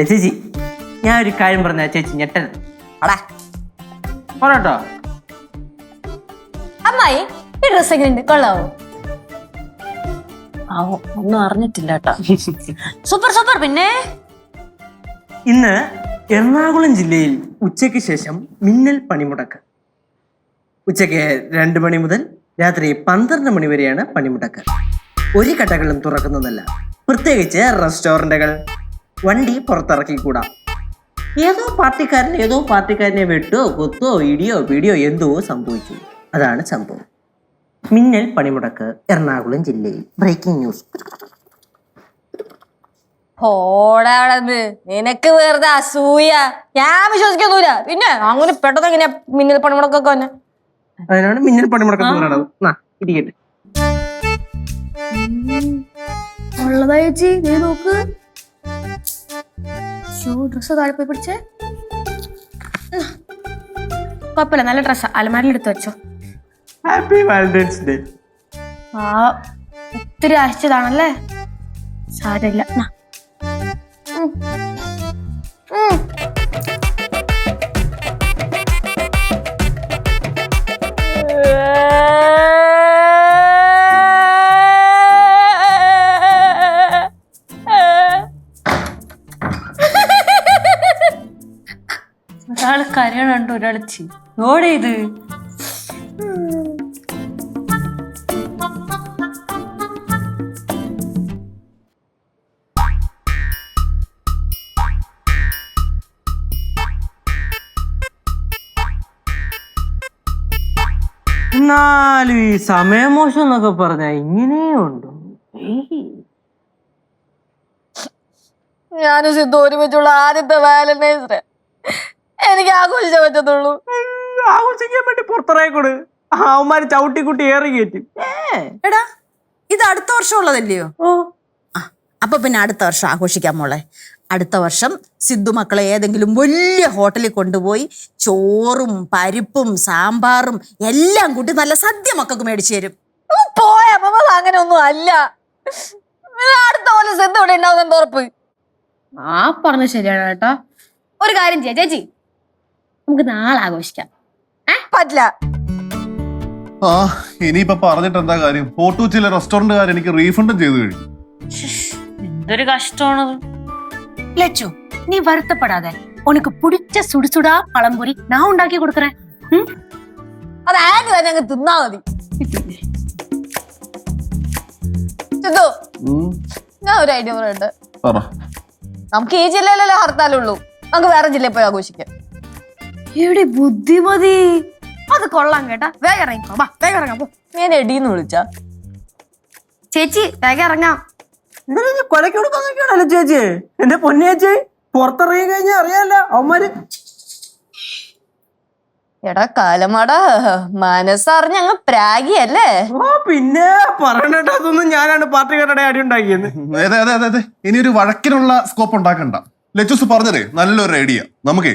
ചേച്ചി ഞാൻ ഒരു കാര്യം പറഞ്ഞ ചേച്ചി ഞെട്ടരുത്. അടാ പറട്ടോ. അമ്മായി ഈ ഡ്രസ് എങ്ങനെയുണ്ട്, കൊള്ളാവോ? ആവോ ഒന്നും അറിഞ്ഞിട്ടില്ല കേട്ടോ. Super super. പിന്നെ ഇന്ന് എറണാകുളം ജില്ലയിൽ ഉച്ചയ്ക്ക് ശേഷം മിന്നൽ പണിമുടക്ക്. ഉച്ചയ്ക്ക് 2 മണി മുതൽ രാത്രി 12 മണി വരെയാണ് പണിമുടക്ക്. ഒരു കടകളും തുറക്കുന്നതല്ല, പ്രത്യേകിച്ച് റെസ്റ്റോറന്റുകൾ. വണ്ടി പുറത്തിറക്കിക്കൂടാ. ഏതോ പാർട്ടിക്കാരനെ വെട്ടോ കൊത്തോ ഇടിയോ പിടിയോ എന്തോ സംഭവിച്ചു. അതാണ് സംഭവം. മിന്നൽ പണിമുടക്ക് എറണാകുളം ജില്ലയിൽ. Breaking news. ഓടാടന്ന് നിനക്ക് വെറുതെ അസൂയ. ഞാൻ വിശ്വസിക്കൊന്നുമില്ല. പിന്നെ അങ്ങനെ പെട്ടെന്ന് എങ്ങനെയാ മിന്നൽ പണിമുടക്കൊക്കെ വന്നെ? അതിനാണ് മിന്നൽ പണിമുടക്ക് എന്ന് പറയുന്നത്. ഇരിക്കട്ടെ. ഉള്ളതാ ചേച്ചി, നീ നോക്ക്. ഡ്രസ് താഴെ പോയി പിടിച്ചേ. കുഴപ്പമില്ല, നല്ല ഡ്രസ്സാ. അലമാരിൽ എടുത്ത് വെച്ചോ. Happy Valentine's day. ആ ഒത്തിരി ആശിച്ചതാണല്ലേ, സാരമില്ല. ഒരാള് കരയണുണ്ട്, ഒരാള് ഓടേത്. എന്നാലും ഈ സമയമോശം എന്നൊക്കെ പറഞ്ഞ ഇങ്ങനെയുണ്ടോ? ഞാനും സിദ്ധു ഒരുമിച്ചുള്ള ആദ്യത്തെ വാലന്റൈൻസ് ഡേ എനിക്ക് ആഘോഷിച്ചേ പറ്റത്തുള്ളൂ. ആഘോഷിക്കാൻ വേണ്ടി പുറത്തിറങ്ങിക്കൂട്. അവന്മാര് ചവിട്ടിക്കുട്ടി ഏറി കയറ്റും. എടാ ഇത് അടുത്ത വർഷം ഉള്ളതല്ലയോ? അപ്പൊ പിന്നെ അടുത്ത വർഷം ആഘോഷിക്കാം മോളെ. അടുത്ത വർഷം സിദ്ധു മക്കളെ ഏതെങ്കിലും വലിയ ഹോട്ടലിൽ കൊണ്ടുപോയി ചോറും പരിപ്പും സാമ്പാറും എല്ലാം കൂട്ടി നല്ല സദ്യ മക്കൾക്ക് മേടിച്ചു തരും. പോയ അങ്ങനെ ഒന്നും അല്ല. അടുത്ത പോലെ സിദ്ധു ഇവിടെ ഉണ്ടാവുന്ന ഉറപ്പ്. ആ പറഞ്ഞ ശരിയാണ് കേട്ടോ. ഒരു കാര്യം ചെയ്യാം ചേച്ചി, നമുക്ക് നാളെ ആഘോഷിക്കാം. പറ്റില്ല. ആ ഇനിയിപ്പൊ പറഞ്ഞിട്ട് എന്താ കാര്യം? ഫോർട്ടൂച്ചിലെ റെസ്റ്റോറന്റുകാർ എനിക്ക് റീഫണ്ടും ചെയ്തു കഴിഞ്ഞു. എന്തൊരു കഷ്ടമാണത്. லட்சு நீ வருத்தப்படாத, உனக்கு பிடிச்ச சுடுசுடா பழம்பொரி நான் உண்டாக்கி கொடுக்கறேன். അത് ആര് തന്നെ അങ്ങ് തിന്നാ മതി. സിദ്ധു, ഞാൻ ഒരു ഐഡിയ പറയുന്നുണ്ട്. നമുക്ക് ഈ ജില്ലയിലല്ലേ ഹർത്താലുള്ളൂ, നമുക്ക് വേറെ ജില്ലയിൽ പോയി ആഘോഷിക്കാം. എടി ബുദ്ധിമതി, അത് കൊള്ളാം കേട്ടാ. വേഗം ഇറങ്ങിക്കോ, വാ വേഗം ഇറങ്ങാം. പോ. ഞാൻ എടീന്ന് വിളിച്ചാ ചേച്ചി വേഗം ഇറങ്ങാം. കൊലക്ക് കൊടുക്കാന്നൊക്കെയാണല്ലോ ചേച്ചി. എന്റെ പൊന്നേച്ചി, പുറത്തിറങ്ങി കഴിഞ്ഞാൽ അറിയാലോ അവന്മാര്. എടാ കാലമാടാ, മനസ്സറിഞ്ഞ അങ്ങ് പ്രാഗിയല്ലേ? പിന്നെ പറയണേട്ടോ, അതൊന്നും ഞാനാണ് പാർട്ടിക്കാരുടെ അടി ഉണ്ടാക്കിയത്. അതെ ഇനി ഒരു വഴക്കിനുള്ള സ്കോപ്പ് ഉണ്ടാക്കണ്ട. ലച്ചൂസ് പറഞ്ഞതേ നല്ലൊരു ഐഡിയ. നമുക്ക്